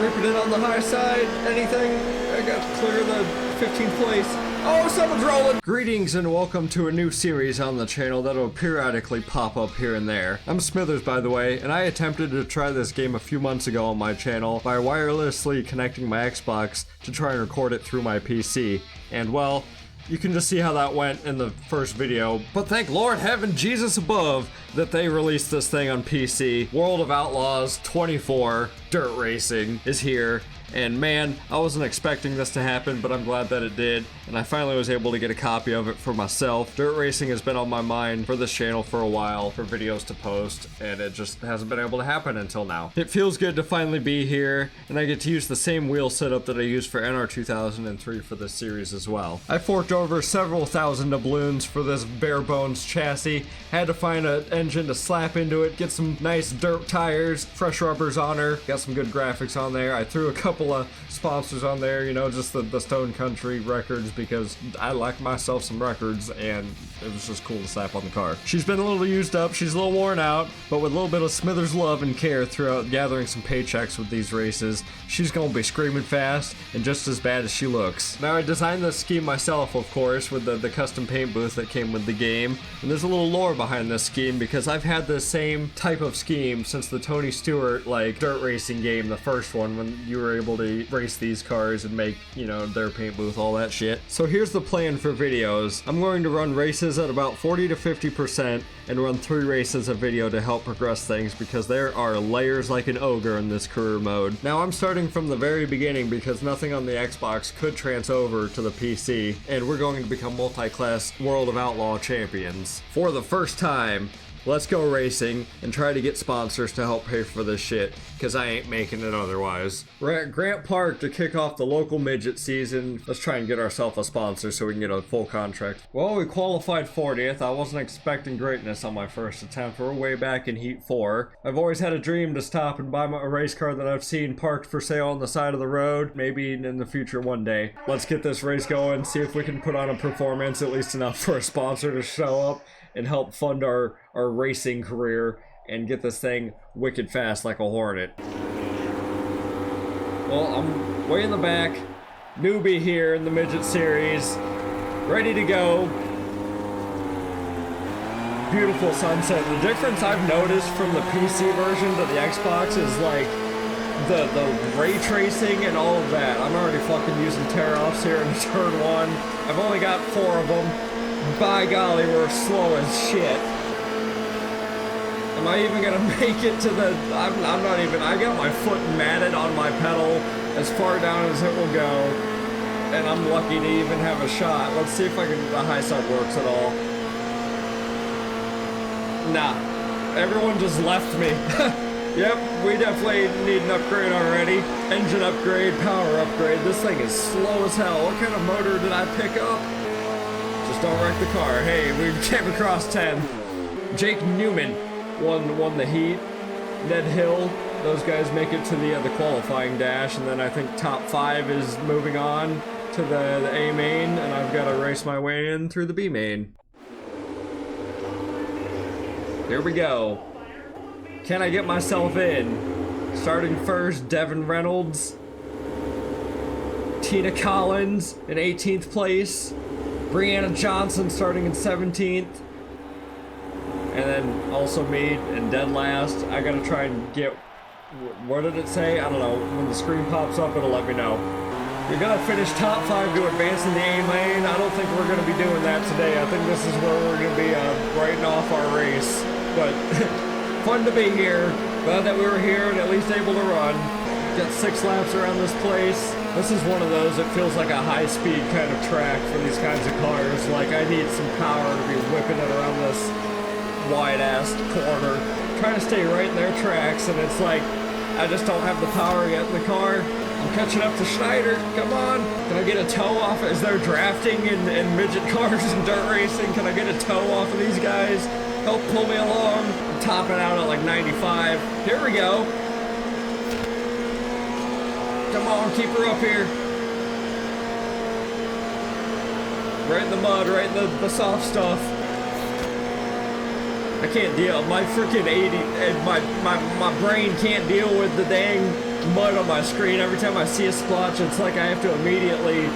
Scraping it on the high side. Anything? I got to clear the 15th place. Oh, someone's rolling! Greetings and welcome to a new series on the channel that'll periodically pop up here and there. I'm Smithers, by the way, and I attempted to try this game a few months ago on my channel by wirelessly connecting my Xbox to try and record it through my PC. And well, you can just see how that went in the first video, but thank Lord heaven Jesus above that they released this thing on PC. World of Outlaws 24 Dirt Racing is here. And man, I wasn't expecting this to happen, but I'm glad that it did. And I finally was able to get a copy of it for myself. Dirt racing has been on my mind for this channel for a while, for videos to post, and it just hasn't been able to happen until now. It feels good to finally be here, and I get to use the same wheel setup that I used for NR 2003 for this series as well. I forked over several thousand doubloons for this bare bones chassis. Had to find an engine to slap into it, get some nice dirt tires, fresh rubbers on her, got some good graphics on there. I threw a couple of sponsors on there, you know, just the Stone Country records, because I like myself some records and it was just cool to slap on the car. She's been a little used up, she's a little worn out, but with a little bit of Smithers love and care throughout gathering some paychecks with these races, she's gonna be screaming fast and just as bad as she looks. Now I designed this scheme myself, of course, with the custom paint booth that came with the game, and there's a little lore behind this scheme because I've had the same type of scheme since the Tony Stewart like dirt racing game, the first one, when you were able to race these cars and make, you know, their paint booth, all that shit. So here's the plan for videos. I'm going to run races at about 40 to 50% and run 3 races a video to help progress things because there are layers like an ogre in this career mode. Now I'm starting from the very beginning because nothing on the Xbox could trans over to the PC, and we're going to become multi-class World of Outlaw champions. For the first time, let's go racing and try to get sponsors to help pay for this shit, because I ain't making it otherwise. We're at Grant Park to kick off the local midget season. Let's try and get ourselves a sponsor so we can get a full contract. Well, we qualified 40th. I wasn't expecting greatness on my first attempt. We're way back in Heat 4. I've always had a dream to stop and buy a race car that I've seen parked for sale on the side of the road, maybe in the future one day. Let's get this race going, see if we can put on a performance, at least enough for a sponsor to show up and help fund our racing career and get this thing wicked fast like a Hornet. Well, I'm way in the back, newbie here in the midget series, ready to go. Beautiful sunset. The difference I've noticed from the PC version to the Xbox is like the ray tracing and all of that. I'm already fucking using tear-offs here in turn 1. I've only got 4 of them. By golly, we're slow as shit. Am I even gonna make it to the... I'm not even... I got my foot matted on my pedal as far down as it will go. And I'm lucky to even have a shot. Let's see if the high side works at all. Nah. Everyone just left me. Yep, we definitely need an upgrade already. Engine upgrade, power upgrade. This thing is slow as hell. What kind of motor did I pick up? Just don't wreck the car. Hey, we came across 10. Jake Newman won the heat. Ned Hill, those guys make it to the qualifying dash, and then I think top 5 is moving on to the A main, and I've got to race my way in through the B main. Here we go. Can I get myself in? Starting first, Devin Reynolds. Tina Collins in 18th place. Brianna Johnson starting in 17th. And then also me in dead last. I gotta try and get... What did it say? I don't know. When the screen pops up, it'll let me know. You're gonna finish top 5 to advance in the A lane. I don't think we're gonna be doing that today. I think this is where we're gonna be writing off our race. But fun to be here. Glad that we were here and at least able to run. Got 6 laps around this place. This is one of those, it feels like a high-speed kind of track for these kinds of cars. Like, I need some power to be whipping it around this wide-ass corner. Trying to stay right in their tracks, and it's like, I just don't have the power yet in the car. I'm catching up to Schneider. Come on. Can I get a tow off? Is there drafting in midget cars and dirt racing? Can I get a tow off of these guys? Help pull me along. I'm topping out at like 95. Here we go. Come on, keep her up here. Right in the mud, right in the soft stuff. I can't deal. My freaking 80 and my brain can't deal with the dang mud on my screen. Every time I see a splotch, it's like I have to immediately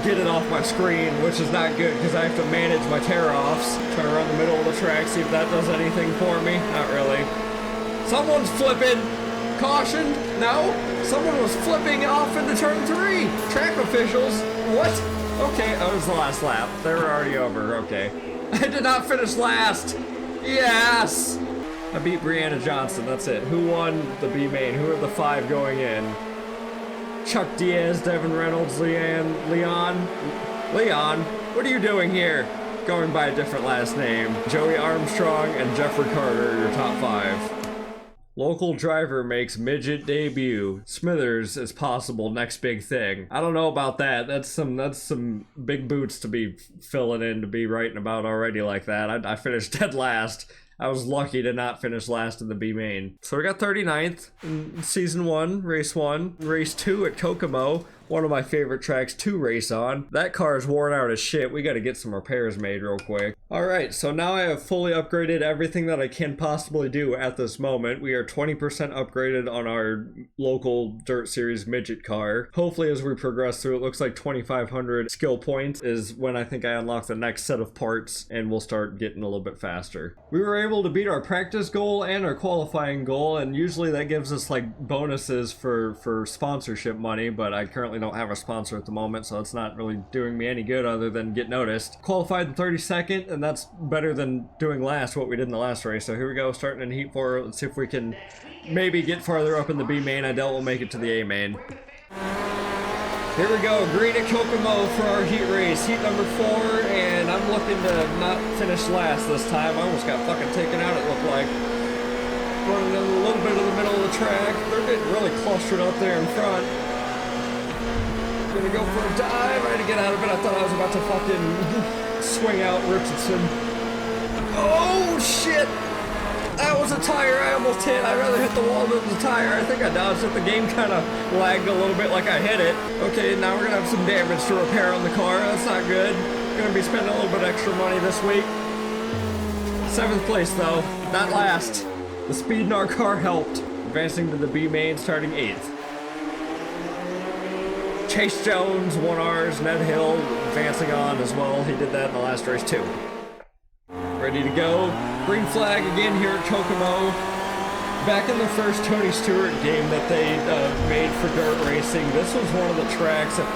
get it off my screen, which is not good because I have to manage my tear-offs. Try to run the middle of the track, see if that does anything for me. Not really. Someone's flipping. Caution. No. Someone was flipping off into turn 3. Track officials. What? Okay, that was the last lap. They were already over. Okay. I did not finish last. Yes. I beat Brianna Johnson. That's it. Who won the B main? Who are the 5 going in? Chuck Diaz, Devin Reynolds, Leon, what are you doing here? Going by a different last name. Joey Armstrong and Jeffrey Carter, your top 5. Local driver makes midget debut. Smithers is possible next big thing. I don't know about that. That's some big boots to be filling in to be writing about already like that. I finished dead last. I was lucky to not finish last in the B main. So we got 39th in season 1, race 1, race 2 at Kokomo. One of my favorite tracks to race on. That car is worn out as shit. We gotta get some repairs made real quick. Alright, so now I have fully upgraded everything that I can possibly do at this moment. We are 20% upgraded on our local Dirt Series midget car. Hopefully as we progress through, it looks like 2,500 skill points is when I think I unlock the next set of parts and we'll start getting a little bit faster. We were able to beat our practice goal and our qualifying goal, and usually that gives us like bonuses for sponsorship money, but I currently don't have a sponsor at the moment, so it's not really doing me any good other than get noticed. Qualified in 32nd, and that's better than doing last, what we did in the last race. So here we go, starting in heat 4. Let's see if we can maybe get farther up in the B main. I doubt we'll make it to the A main. Here we go, green at Kokomo for our heat race, heat number 4, and I'm looking to not finish last this time. I almost got fucking taken out, it looked like. Running a little bit of the middle of the track. They're getting really clustered up there in front. Gonna go for a dive. I had to get out of it. I thought I was about to fucking swing out Richardson. Oh shit! That was a tire I almost hit. I'd rather hit the wall than the tire. I think I dodged it. The game kind of lagged a little bit like I hit it. Okay, now we're gonna have some damage to repair on the car. That's not good. Gonna be spending a little bit extra money this week. 7th place though, not last. The speed in our car helped. Advancing to the B main, starting 8th. Chase Jones, 1Rs, Ned Hill advancing on as well. He did that in the last race too. Ready to go. Green flag again here at Kokomo. Back in the first Tony Stewart game that they made for dirt racing, this was one of the tracks that,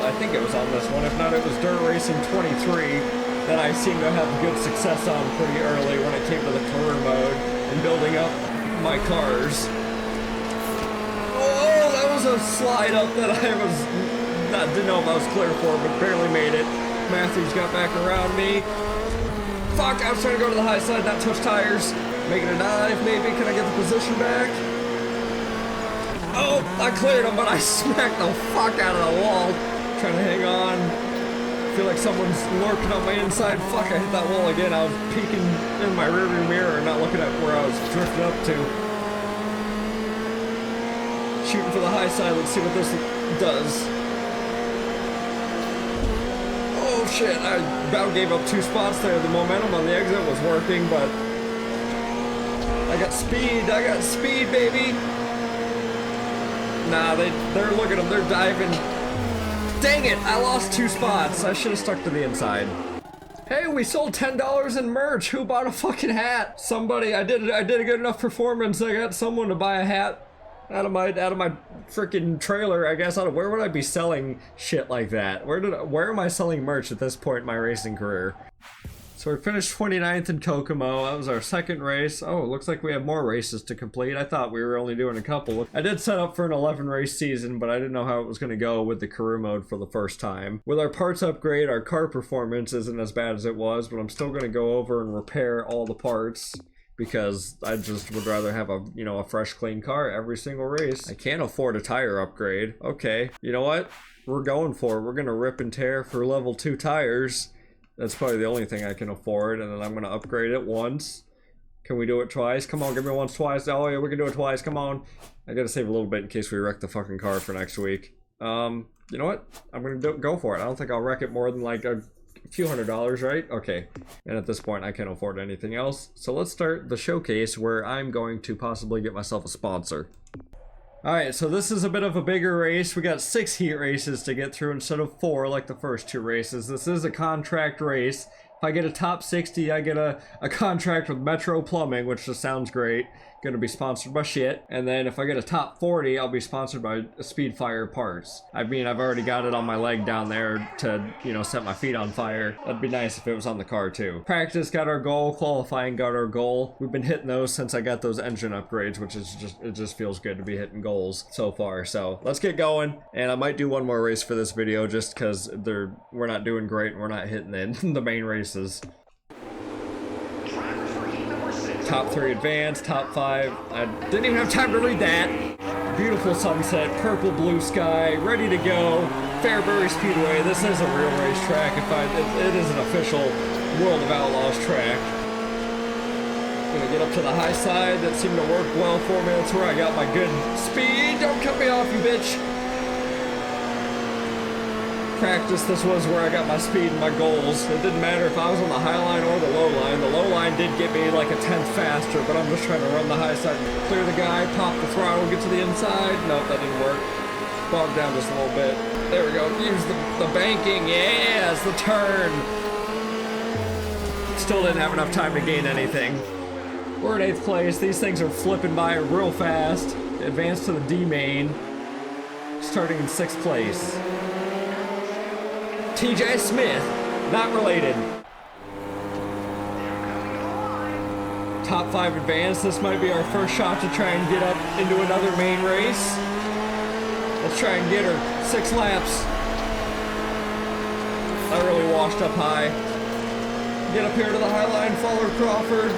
I think it was on this one. If not, it was Dirt Racing 23 that I seemed to have good success on pretty early when it came to the career mode and building up my cars. Oh, that was a slide up that I didn't know if I was clear for, but barely made it. Matthews got back around me. Fuck, I was trying to go to the high side, not touch tires. Making a dive, maybe. Can I get the position back? Oh, I cleared him, but I smacked the fuck out of the wall. Trying to hang on. Feel like someone's lurking on my inside. Fuck, I hit that wall again. I was peeking in my rearview mirror, not looking at where I was drifting up to. Shooting for the high side. Let's see what this does. Oh shit, I about gave up 2 spots there. The momentum on the exit was working, but I got speed, baby. Nah, they're looking at them, they're diving. Dang it, I lost 2 spots. I should have stuck to the inside. Hey, we sold $10 in merch. Who bought a fucking hat? Somebody, I did a good enough performance. I got someone to buy a hat out of my freaking trailer, I guess. Where would I be selling shit like that? Where am I selling merch at this point in my racing career? So we finished 29th in Kokomo. That was our 2nd race. Oh, it looks like we have more races to complete. I thought we were only doing a couple. I did set up for an 11 race season, but I didn't know how it was going to go with the career mode for the first time. With our parts upgrade, our car performance isn't as bad as it was, but I'm still going to go over and repair all the parts, because I just would rather have a fresh, clean car every single race. I can't afford a tire upgrade. Okay, you know what? We're going for it. We're gonna rip and tear for level 2 tires. That's probably the only thing I can afford, and then I'm gonna upgrade it once. Can we do it twice? Come on, give me once, twice. Oh yeah, we can do it twice. Come on. I gotta save a little bit in case we wreck the fucking car for next week. You know what? I'm gonna go for it. I don't think I'll wreck it more than like a a few $100s, right? Okay, and at this point I can't afford anything else. So let's start the showcase where I'm going to possibly get myself a sponsor. Alright, so this is a bit of a bigger race. We got 6 heat races to get through instead of 4 like the first 2 races. This is a contract race. If I get a top 60, I get a contract with Metro Plumbing, which just sounds great. Gonna be sponsored by shit. And then if I get a top 40, I'll be sponsored by Speedfire Parts. I mean, I've already got it on my leg down there to, you know, set my feet on fire. That'd be nice if it was on the car too. Practice got our goal, qualifying got our goal. We've been hitting those since I got those engine upgrades, which is it just feels good to be hitting goals so far. So let's get going. And I might do one more race for this video just because we're not doing great and we're not hitting in the main races. Top 3 advanced, top 5. I didn't even have time to read that. Beautiful sunset, purple blue sky, ready to go. Fairbury Speedway. This is a real racetrack. It is an official World of Outlaws track. Gonna get up to the high side. That seemed to work well for me. That's where I got my good speed. Don't cut me off, you bitch. Practice, this was where I got my speed and my goals. It didn't matter if I was on the high line or the low line. The low line did get me like a 10th faster, but I'm just trying to run the high side, clear the guy, pop the throttle, get to the inside. Nope, that didn't work. Bogged down just a little bit. There we go. Use the banking. Yes, the turn. Still didn't have enough time to gain anything. We're in 8th place. These things are flipping by real fast. Advance to the D main. Starting in 6th place. TJ Smith, not related. Top 5 advanced. This might be our first shot to try and get up into another main race. Let's try and get her. 6 laps. I really washed up high. Get up here to the high line, follow Crawford.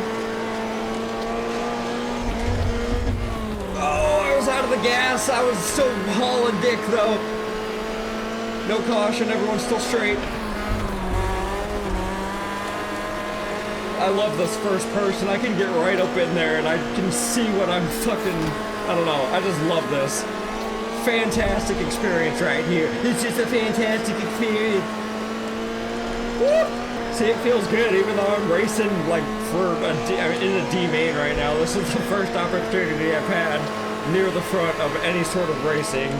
Oh, I was out of the gas. I was still hauling dick though. No caution, everyone's still straight. I love this first person. I can get right up in there and I can see what I'm fucking, I don't know. I just love this. Fantastic experience right here. It's just a fantastic experience. Woo! See, it feels good even though I'm racing like I'm in a D main right now. This is the first opportunity I've had near the front of any sort of racing.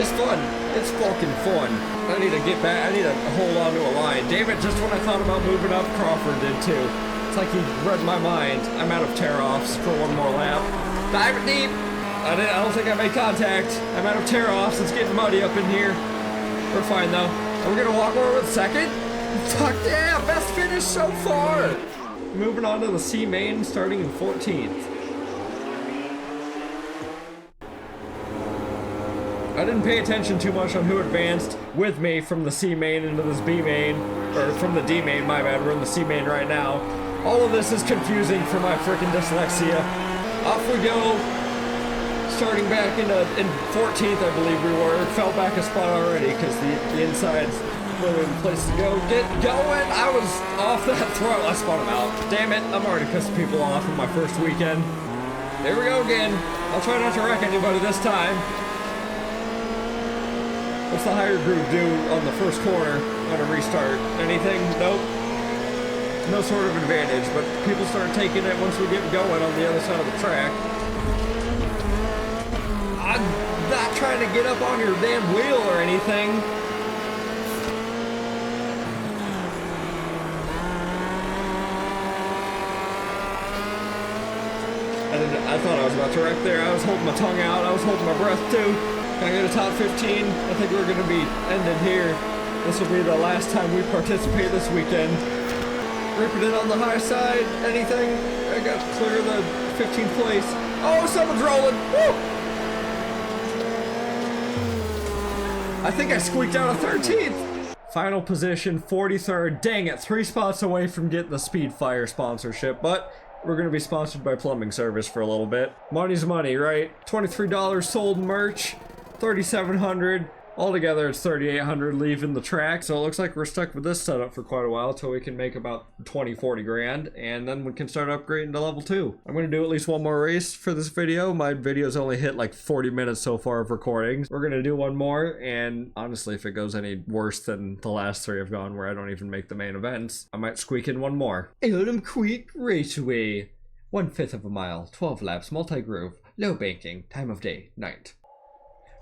It's fun. It's fucking fun. I need to get back. I need to hold on to a line. Damn it, just when I thought about moving up, Crawford did too. It's like he read my mind. I'm out of tear-offs for one more lap. Dive deep. I don't think I made contact. I'm out of tear-offs. It's getting muddy up in here. We're fine though. Are we gonna walk over with 2nd? Fuck yeah, best finish so far. Moving on to the C main, starting in 14th. I didn't pay attention too much on who advanced with me from the C main into this B main, or from the D main, my bad, we're in the C main right now. All of this is confusing for my freaking dyslexia. Off we go. Starting back in 14th, I believe we were. Fell back a spot already because the inside's really the place to go. Get going! I was off that throttle. I spun him out. Damn it, I'm already pissing people off in my first weekend. There we go again. I'll try not to wreck anybody this time. What's the higher groove do on the first corner on a restart? Anything? Nope. No sort of advantage, but people start taking it once we get going on the other side of the track. I'm not trying to get up on your damn wheel or anything. I thought I was about to wreck there. I was holding my tongue out. I was holding my breath too. Can I get a top 15? I think we're gonna be ending here. This will be the last time we participate this weekend. Ripping it on the high side. Anything? I got to clear the 15th place. Oh, someone's rolling. Woo! I think I squeaked out a 13th. Final position, 43rd. Dang it, 3 spots away from getting the Speedfire sponsorship, but we're gonna be sponsored by Plumbing Service for a little bit. Money's money, right? $23 sold merch. $3,700. Altogether, it's 3,800 leaving the track, so it looks like we're stuck with this setup for quite a while till we can make about 20-40 grand, and then we can start upgrading to level 2. I'm going to do at least one more race for this video. My video's only hit like 40 minutes so far of recordings. We're going to do one more, and honestly, if it goes any worse than the last 3 have gone where I don't even make the main events, I might squeak in one more. Elm Creek Raceway. 1/5 of a mile, 12 laps, multi-groove, low banking, time of day, night.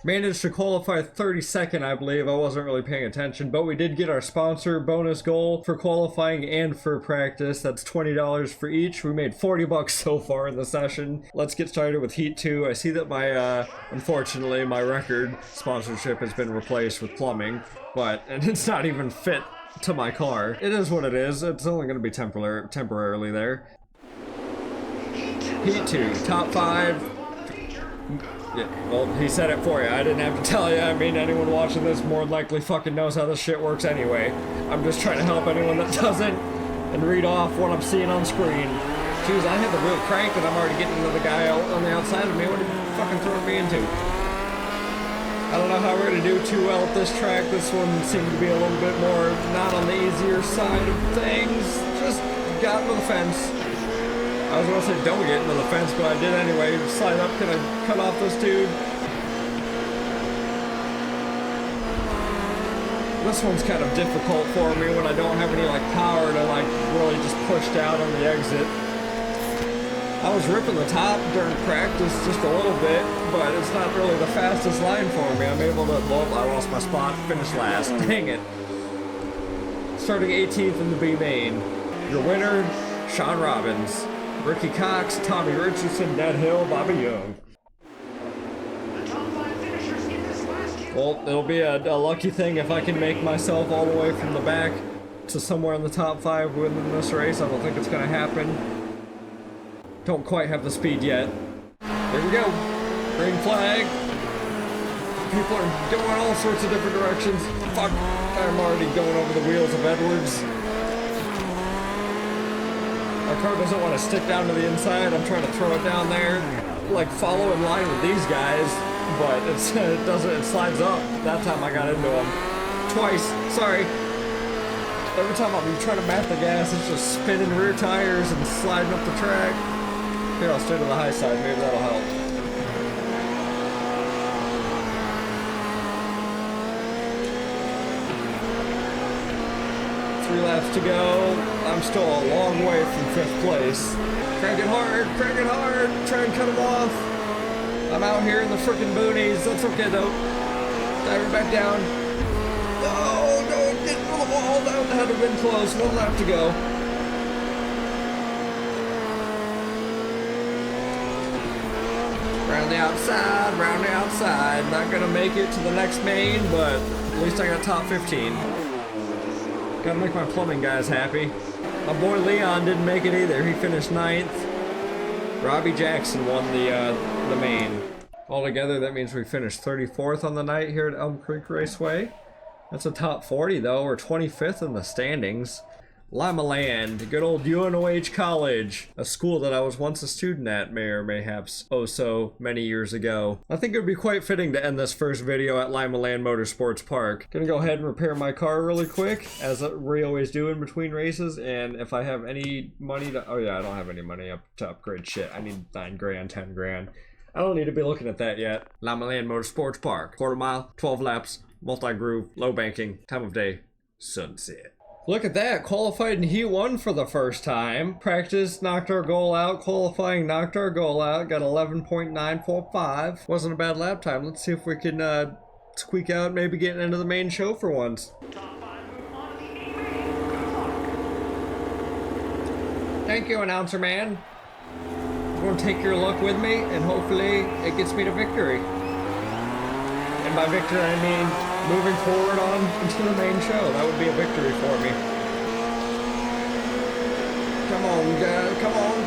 Managed to qualify 32nd, I believe. I wasn't really paying attention, but we did get our sponsor bonus goal for qualifying and for practice. That's $20 for each. We made 40 bucks so far in the session. Let's get started with Heat 2. I see that my, unfortunately, my record sponsorship has been replaced with plumbing, and it's not even fit to my car. It is what it is. It's only going to be temporarily there. Heat 2, top 5. Yeah, well, he said it for you. I didn't have to tell you. I mean, anyone watching this more than likely fucking knows how this shit works anyway. I'm just trying to help anyone that doesn't and read off what I'm seeing on screen. Jeez, I had the wheel cranked and I'm already getting into the guy on the outside of me. What are you fucking throwing me into? I don't know how we're going to do too well at this track. This one seemed to be a little bit more not on the easier side of things. Just got into the fence. I was going to say don't get into the fence, but I did anyway. Slide up, can I cut off this dude? This one's kind of difficult for me when I don't have any like power to like really just push down on the exit. I was ripping the top during practice just a little bit, but it's not really the fastest line for me. I'm able to, well, I lost my spot, finish last. Dang it. Starting 18th in the B main. Your winner, Sean Robbins. Ricky Cox, Tommy Richardson, Ned Hill, Bobby Young. Well, it'll be a lucky thing if I can make myself all the way from the back to somewhere in the top 5 within this race. I don't think it's going to happen. Don't quite have the speed yet. Here we go. Green flag. People are going all sorts of different directions. Fuck, I'm already going over the wheels of Edwards. My car doesn't want to stick down to the inside. I'm trying to throw it down there, like follow in line with these guys, but it doesn't, it slides up. That time I got into them. Twice, sorry. Every time I'm trying to map the gas, it's just spinning rear tires and sliding up the track. Here, I'll stay to the high side, maybe that'll help. Three laps to go. I'm still a long way from 5th place. Crank it hard, try and cut them off. I'm out here in the frickin' boonies. That's okay though. Dive it back down. No, get into the wall. That had to have been close. 1 lap to go. Round the outside. Not gonna make it to the next main, but at least I got top 15. Gotta make my plumbing guys happy. My boy Leon didn't make it either. He finished 9th. Robbie Jackson won the main. Altogether, that means we finished 34th on the night here at Elm Creek Raceway. That's a top 40 though. We're 25th in the standings. Lima Land, good old UNOH College, a school that I was once a student at, may or mayhaps oh so many years ago. I think it would be quite fitting to end this first video at Lima Land Motorsports Park. Gonna go ahead and repair my car really quick, as we always do in between races, and if I have any money to, oh yeah, I don't have any money to upgrade shit. I need 9 grand, 10 grand. I don't need to be looking at that yet. Lima Land Motorsports Park, quarter mile, 12 laps, multi-groove, low banking, time of day, sunset. Look at that, qualified in Heat 1 for the first time. Practice knocked our goal out, qualifying knocked our goal out, got 11.945. Wasn't a bad lap time. Let's see if we can squeak out, maybe getting into the main show for once. Thank you, announcer man. I'm gonna take your luck with me, and hopefully it gets me to victory. And by victory, I mean moving forward on into the main show. That would be a victory for me. Come on, guys. Come on.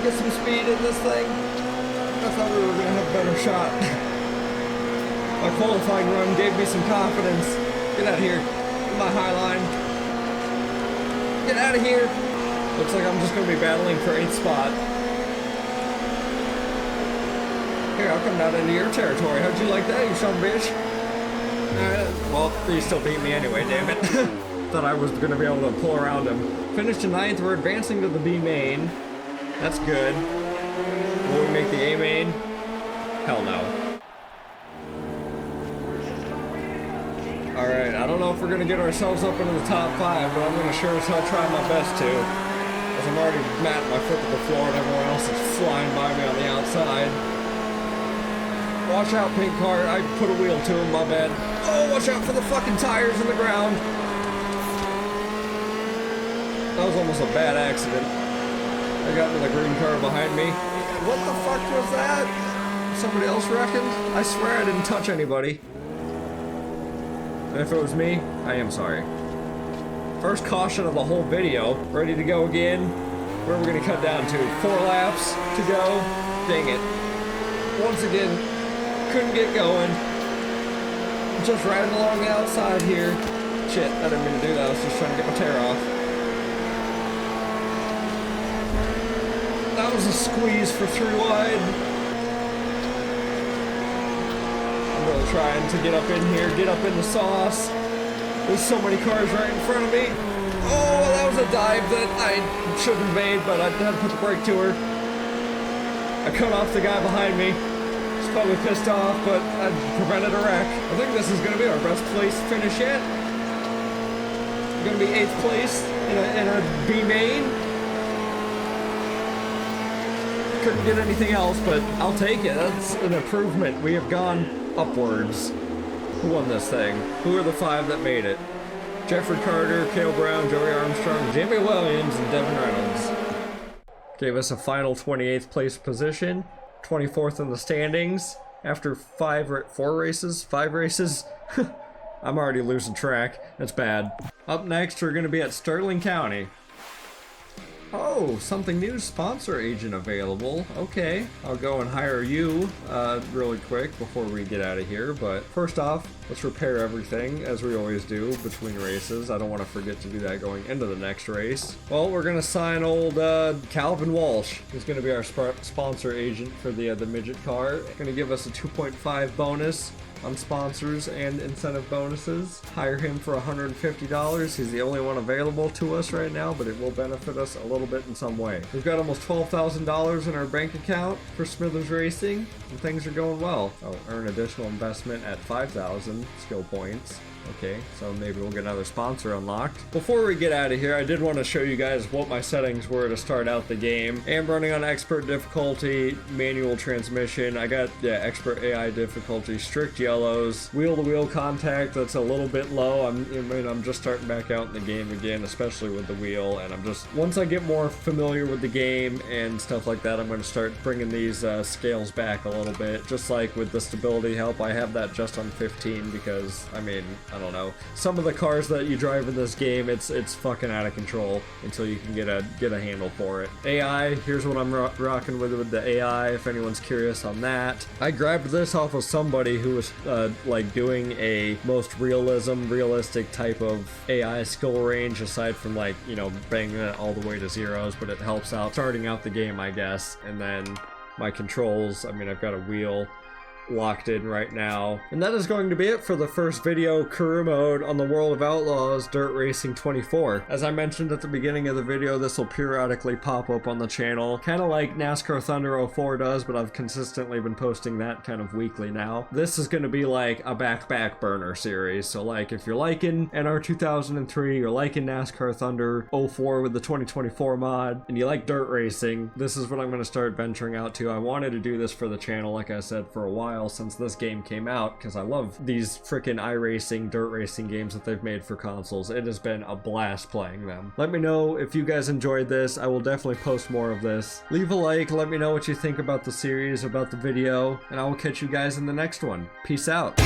Get some speed in this thing. I thought we were going to have a better shot. My qualifying run gave me some confidence. Get out of here. My high line. Get out of here. Looks like I'm just going to be battling for 8th spot. Here, I'll come down into your territory. How'd you like that, you son of a bitch? Well, he still beat me anyway, damn it. Thought I was gonna be able to pull around him. Finished in 9th, we're advancing to the B main. That's good. Will we make the A main? Hell no. Alright, I don't know if we're gonna get ourselves up into the top 5, but I'm gonna sure as hell try my best to. As I'm already matting my foot to the floor and everyone else is flying by me on the outside. Watch out, pink car. I put a wheel to him, my bad. Oh, watch out for the fucking tires in the ground. That was almost a bad accident. I got into the green car behind me. What the fuck was that? Somebody else reckoned? I swear I didn't touch anybody. And if it was me, I am sorry. First caution of the whole video. Ready to go again? Where are we gonna cut down to? 4 laps to go? Dang it. Once again, couldn't get going. Just riding along the outside here. Shit, I didn't mean to do that. I was just trying to get my tear off. That was a squeeze for 3 wide. I'm really trying to get up in here, get up in the sauce. There's so many cars right in front of me. Oh, that was a dive that I shouldn't have made, but I had to put the brake to her. I cut off the guy behind me. He's probably pissed off, but I prevented a wreck. I think this is going to be our best place finish yet. Going to be 8th place in a B main. Couldn't get anything else, but I'll take it. That's an improvement. We have gone upwards. Who won this thing? Who are the 5 that made it? Jeffrey Carter, Cale Brown, Joey Armstrong, Jamie Williams, and Devin Reynolds. Gave us a final 28th place position. 24th in the standings. After 5 races? I'm already losing track. That's bad. Up next, we're going to be at Sterling County. Oh, something new, sponsor agent available. Okay, I'll go and hire you really quick before we get out of here. But first off, let's repair everything as we always do between races. I don't want to forget to do that going into the next race. Well, we're gonna sign old Calvin Walsh, who's gonna be our sponsor agent for the midget car. Gonna give us a 2.5 bonus on sponsors and incentive bonuses. Hire him for $150. He's the only one available to us right now, but it will benefit us a little bit in some way. We've got almost $12,000 in our bank account for Smithers Racing, and things are going well. I'll earn additional investment at 5,000 skill points. Okay, so maybe we'll get another sponsor unlocked. Before we get out of here, I did want to show you guys what my settings were to start out the game. I am running on expert difficulty, manual transmission. I got, expert AI difficulty, strict yellows, wheel-to-wheel contact, that's a little bit low. I'm just starting back out in the game again, especially with the wheel, and once I get more familiar with the game and stuff like that, I'm going to start bringing these scales back a little bit. Just like with the stability help, I have that just on 15 because, I don't know. Some of the cars that you drive in this game, it's fucking out of control until you can get a handle for it. AI, here's what I'm rocking with the AI, if anyone's curious on that. I grabbed this off of somebody who was like doing a most realistic type of AI skill range, aside from like, banging it all the way to zeros, but it helps out starting out the game, I guess. And then my controls, I've got a wheel locked in right now. And that is going to be it for the first video, career mode on the World of Outlaws Dirt Racing 24. As I mentioned at the beginning of the video, this will periodically pop up on the channel, kind of like NASCAR Thunder 04 does, but I've consistently been posting that kind of weekly now. This is going to be like a back burner series, so like if you're liking NR 2003, you're liking NASCAR Thunder 04 with the 2024 mod, and you like dirt racing, this is what I'm going to start venturing out to. I wanted to do this for the channel, like I said, for a while since this game came out, because I love these freaking iRacing, dirt racing games that they've made for consoles. It has been a blast playing them. Let me know if you guys enjoyed this. I will definitely post more of this. Leave a like, let me know what you think about the series, about the video, and I will catch you guys in the next one. Peace out.